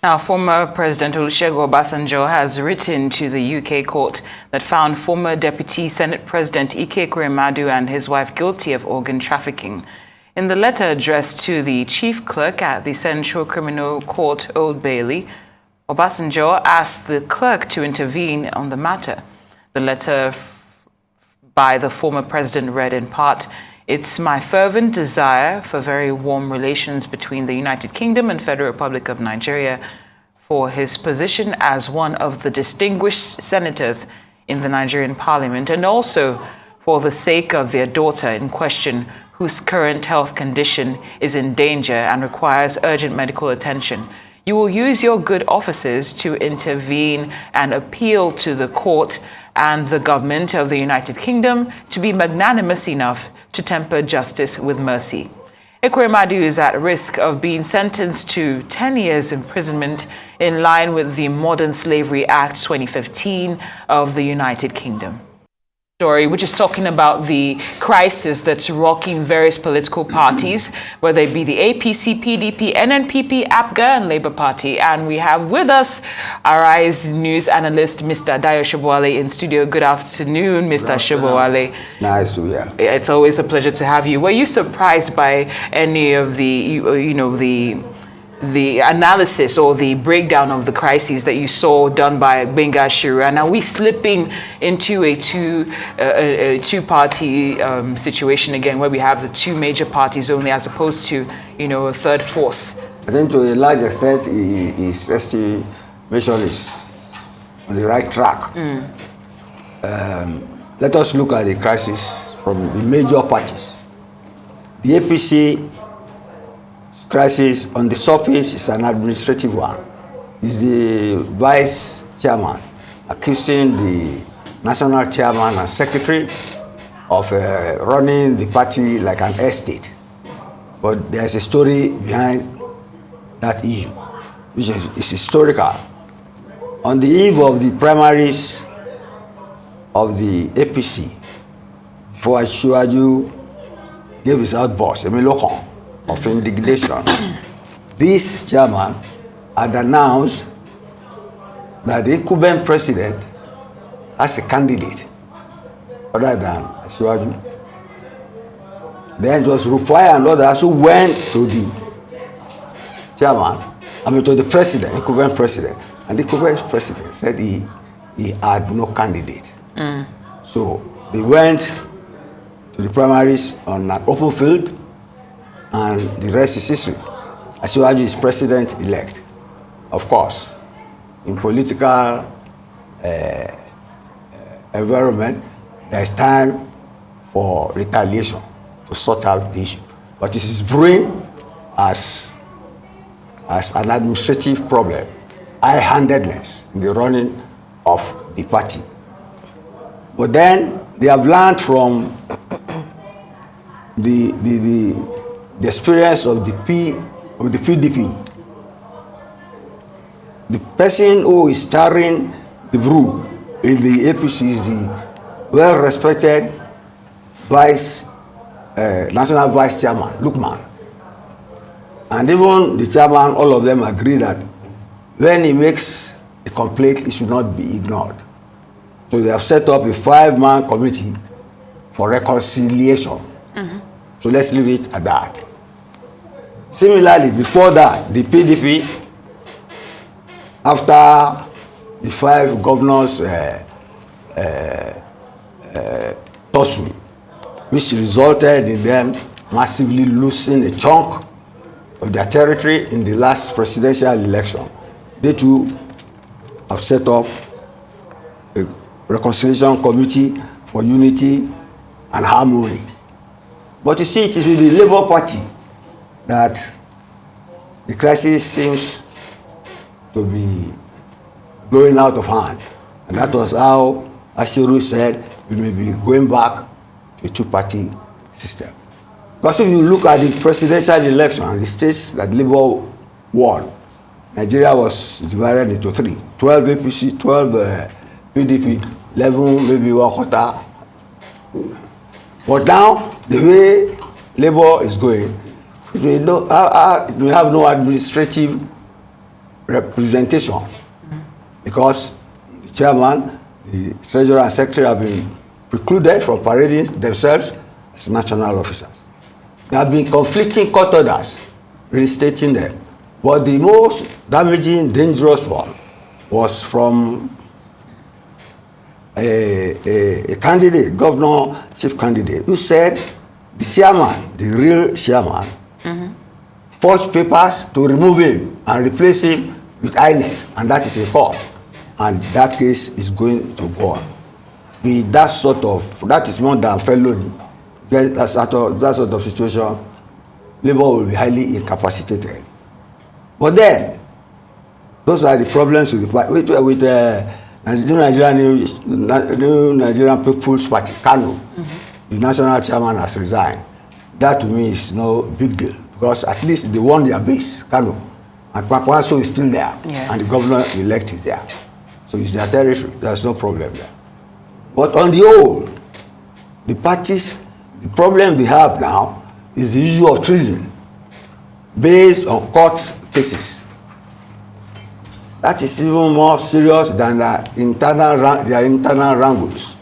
Now, former President Olusegun Obasanjo has written to the UK court that found former Deputy Senate President Ike Ekweremadu and his wife guilty of organ trafficking. In the letter addressed to the chief clerk at the Central Criminal Court, Old Bailey, Obasanjo asked the clerk to intervene on the matter. The letter by the former president read in part, "It's my fervent desire for very warm relations between the United Kingdom and Federal Republic of Nigeria, for his position as one of the distinguished senators in the Nigerian parliament, and also for the sake of their daughter in question, whose current health condition is in danger and requires urgent medical attention. You will use your good offices to intervene and appeal to the court and the government of the United Kingdom to be magnanimous enough to temper justice with mercy." Ekweremadu is at risk of being sentenced to 10 years imprisonment in line with the Modern Slavery Act 2015 of the United Kingdom. Story, which is talking about the crisis that's rocking various political parties, whether it be the APC, PDP, NNPP, APGA, and Labour Party. And we have with us our Rise News analyst, Mr. Dayo Sobowale, in studio. Good afternoon, Mr. Sobowale. It's nice to be here. It's always a pleasure to have you. Were you surprised by any of the analysis or the breakdown of the crises that you saw done by Gbenga Ashiru? And are we slipping into a two-party situation again, where we have the two major parties only, as opposed to, a third force? I think to a large extent, his estimation is on the right track. Let us look at the crisis from the major parties. The APC crisis on the surface is an administrative one. It's the vice chairman accusing the national chairman and secretary of running the party like an estate. But there's a story behind that issue, which is historical. On the eve of the primaries of the APC, before Asiwaju gave his outburst, Emilokon, of indignation, this chairman had announced that the incumbent president has a candidate other than Asiwaju. Then it was Rufai and others who went to the chairman, to the president, incumbent president, and the incumbent president said he had no candidate. So they went to the primaries on an open field, and the rest is history. Asiwaju is president-elect. Of course, in political environment, there is time for retaliation to sort out the issue. But it is brewing as an administrative problem, high-handedness in the running of the party. But then they have learned from the experience of the PDP. The person who is starring the brew in the APC is the well-respected national vice chairman, Lukman. And even the chairman, all of them agree that when he makes a complaint, it should not be ignored. So they have set up a 5-man committee for reconciliation. So let's leave it at that. Similarly, before that, the PDP, after the 5 governors tussle, which resulted in them massively losing a chunk of their territory in the last presidential election, they too have set up a reconciliation committee for unity and harmony. But you see, it is with the Labour Party that the crisis seems to be blowing out of hand. And that was how Ashiru said we may be going back to a two-party system. Because if you look at the presidential election and the states that Labour won, Nigeria was divided into 3. 12 APC, 12 PDP, 11 maybe one quarter. But now, the way Labour is going, it may have no administrative representation because the chairman, the treasurer and secretary have been precluded from parading themselves as national officers. There have been conflicting court orders reinstating them. But the most damaging, dangerous one was from a candidate, governorship candidate, who said the chairman, the real chairman, forged papers to remove him and replace him with INEC, and that is a court. And that case is going to go on. That is more than felony. That sort of situation, Labour will be highly incapacitated. But then, those are the problems with the New Nigerian People's Party, KANU. The national chairman has resigned. That to me is no big deal because at least they won their base, KANU. And Kwakwaso is still there, yes. And the governor-elect is there. So it's their territory. There's no problem there. But on the whole, the parties, the problem they have now is the issue of treason based on court cases. That is even more serious than their internal wrangles.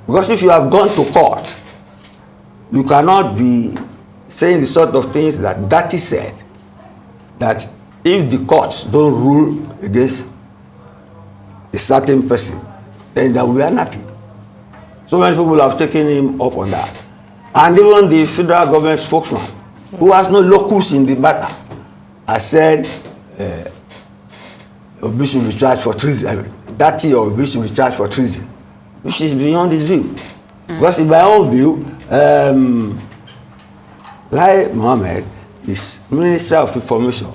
Because if you have gone to court, you cannot be saying the sort of things that Dati said, that if the courts don't rule against a certain person, then there will be anarchy. So many people have taken him up on that. And even the federal government spokesman, who has no locus in the matter, has said Obi should be charged for treason. Dati or Obi should be charged for treason, which is beyond his view. Because in my own view, Lai Mohammed is Minister of Information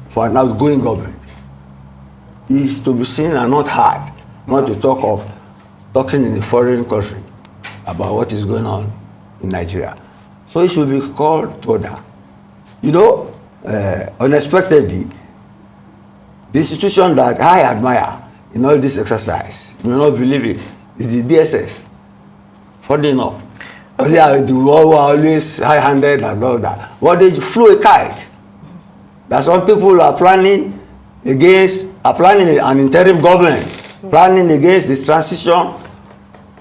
for an outgoing government. He is to be seen and not heard, not to talk of talking in a foreign country about what is going on in Nigeria. So he should be called to order. You know, unexpectedly, the institution that I admire in all this exercise, you may not believe it, is the DSS. Funny enough. Okay. They are always high-handed and all that. But they flew a kite. That some people are planning an interim government, planning against this transition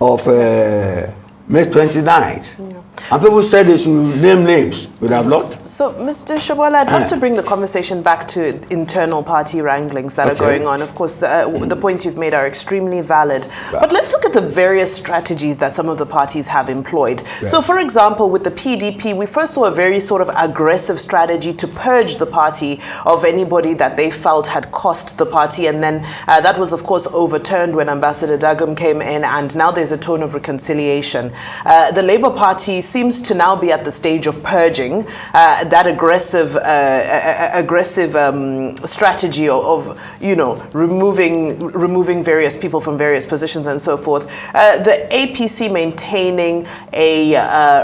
of May 29th. Yeah. And people said they should name names, but have not. So, Mr. Sobowale, I'd love to bring the conversation back to internal party wranglings that are going on. Of course, the points you've made are extremely valid. Yeah. But let's look at the various strategies that some of the parties have employed. Yes. So, for example, with the PDP, we first saw a very sort of aggressive strategy to purge the party of anybody that they felt had cost the party. And then that was, of course, overturned when Ambassador Dagum came in, and now there's a tone of reconciliation. The Labour Party seems to now be at the stage of purging that aggressive strategy of removing various people from various positions and so forth. The APC maintaining a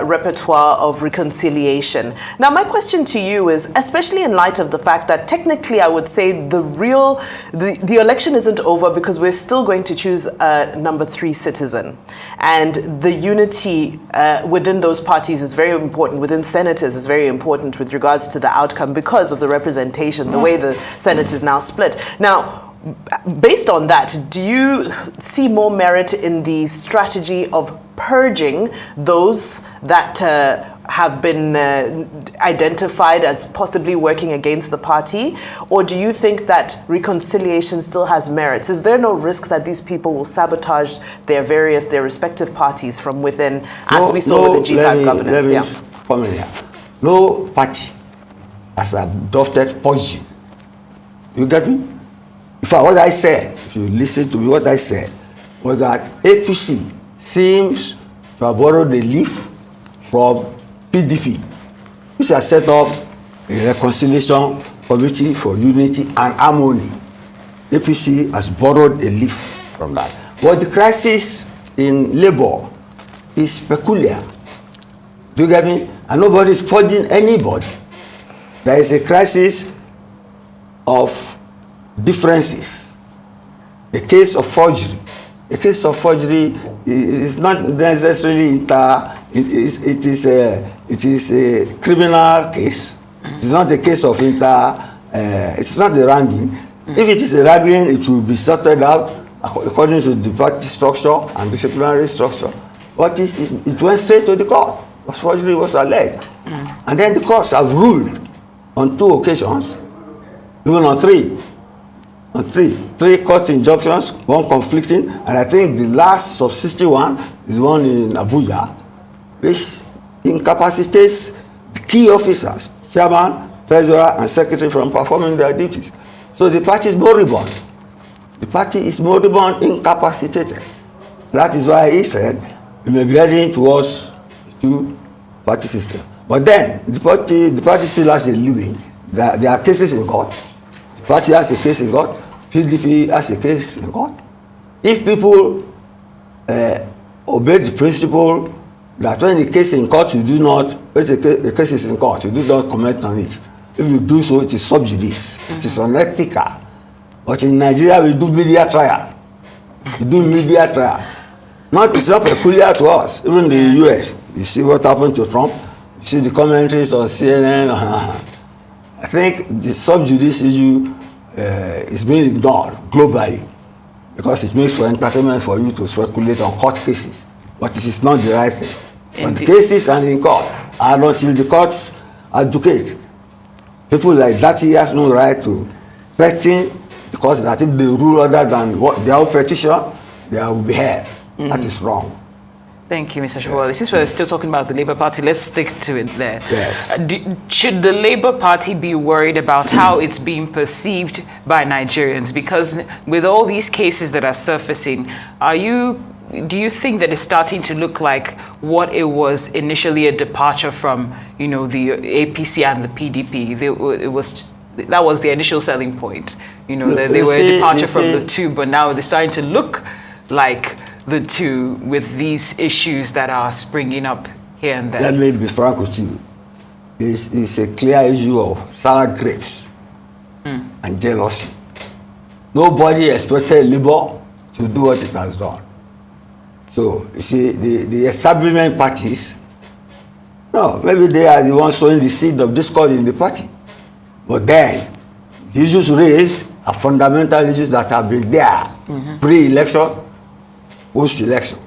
repertoire of reconciliation. Now, my question to you is, especially in light of the fact that technically I would say the election isn't over because we're still going to choose a number 3 citizen, and the unity within those parties is very important, within senators is very important with regards to the outcome because of the representation, the way the Senate is now split. Now, based on that, do you see more merit in the strategy of purging those that have been identified as possibly working against the party? Or do you think that reconciliation still has merits? Is there no risk that these people will sabotage their respective parties from within, as we saw with the G5 governance? No party has adopted purging. You get me? In fact, what I said, if you listen to me, what I said was that APC seems to have borrowed a leaf from PDP, which has set up a reconciliation committee for unity and harmony. APC has borrowed a leaf from that. But the crisis in Labour is peculiar. Do you get me? And nobody is purging anybody. There is a crisis of differences. A case of forgery. A case of forgery is not necessarily it is a criminal case. It's not a case of it's not the wrangling. If it is a wrangling, it will be sorted out according to the party structure and disciplinary structure. But it went straight to the court. Because forgery was alleged. And then the courts have ruled on 2 occasions, even on 3. On 3 court injunctions, 1 conflicting, and I think the last subsisting one is one in Abuja, which incapacitates the key officers, chairman, treasurer, and secretary from performing their duties. So the party is moribund. The party is moribund, incapacitated. That is why he said we may be heading towards 2-party system. But then the party still has a living. There are cases in court. The party has a case in court. PDP has a case in court. If people obey the principle that when the case in court, you do not, when the case is in court, you do not comment on it. If you do so, it is sub judice. It is unethical. But in Nigeria, we do media trial. We do media trial. It's not peculiar to us. Even the US, you see what happened to Trump. You see the commentaries on CNN. I think the sub judice issue is being ignored globally because it makes for entertainment for you to speculate on court cases. But this is not the right thing. But the cases and in court, and until the courts adjudicate, people like that have no right to threaten, because that if they rule other than what their own petition, they will be held. That is wrong. Thank you, Mr. Sobowale. Since we're still talking about the Labour Party, let's stick to it there. Yes. Should the Labour Party be worried about how it's being perceived by Nigerians? Because with all these cases that are surfacing, do you think that it's starting to look like what it was initially a departure from, the APC and the PDP? That was the initial selling point. They were a departure from the two, but now they're starting to look like the two with these issues that are springing up here and there. Let me be frank with you. It's a clear issue of sour grapes and jealousy. Nobody expected Labour to do what it has done. So, you see, the establishment parties, no, maybe they are the ones sowing the seed of discord in the party. But then, the issues raised are fundamental issues that have been there pre-election, post-election.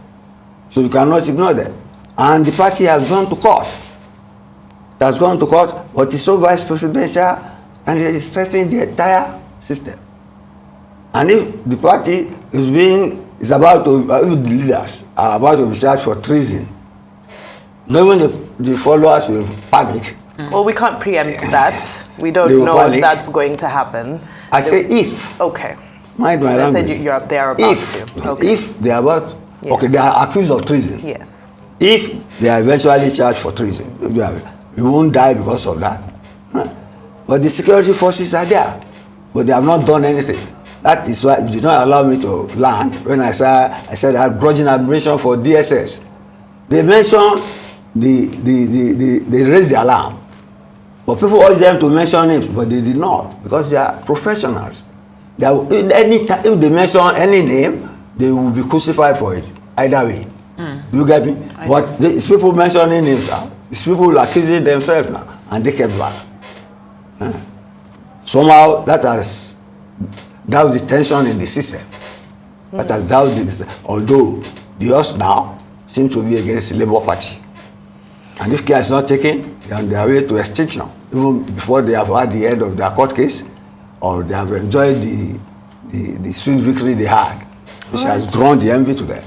So you cannot ignore them. And the party has gone to court. It has gone to court, but it's so vice presidential and it is threatening the entire system. And if the party is about to, if the leaders are about to be charged for treason, even the followers will panic. Well, we can't preempt that. We don't know if that's going to happen. I say if. Okay. Mind my language. They are about to. Okay. If they are about, yes. Okay, they are accused of treason. Yes. If they are eventually charged for treason, we won't die because of that. But the security forces are there, but they have not done anything. That is why you did not allow me to land when I said I had grudging admiration for DSS. They mentioned they raised the alarm. But people urged them to mention it, but they did not, because they are professionals. If they mention any name, they will be crucified for it, either way. Do you get me? But it's people mentioning names now. It's people accusing themselves now, and they kept back. Somehow, that was the tension in the system. That has doused this, although the odds now seem to be against the Labour Party. And if care is not taken, they are on their way to extinction, even before they have had the end of their court case, or they have enjoyed the sweet victory they had, which has drawn the envy to them.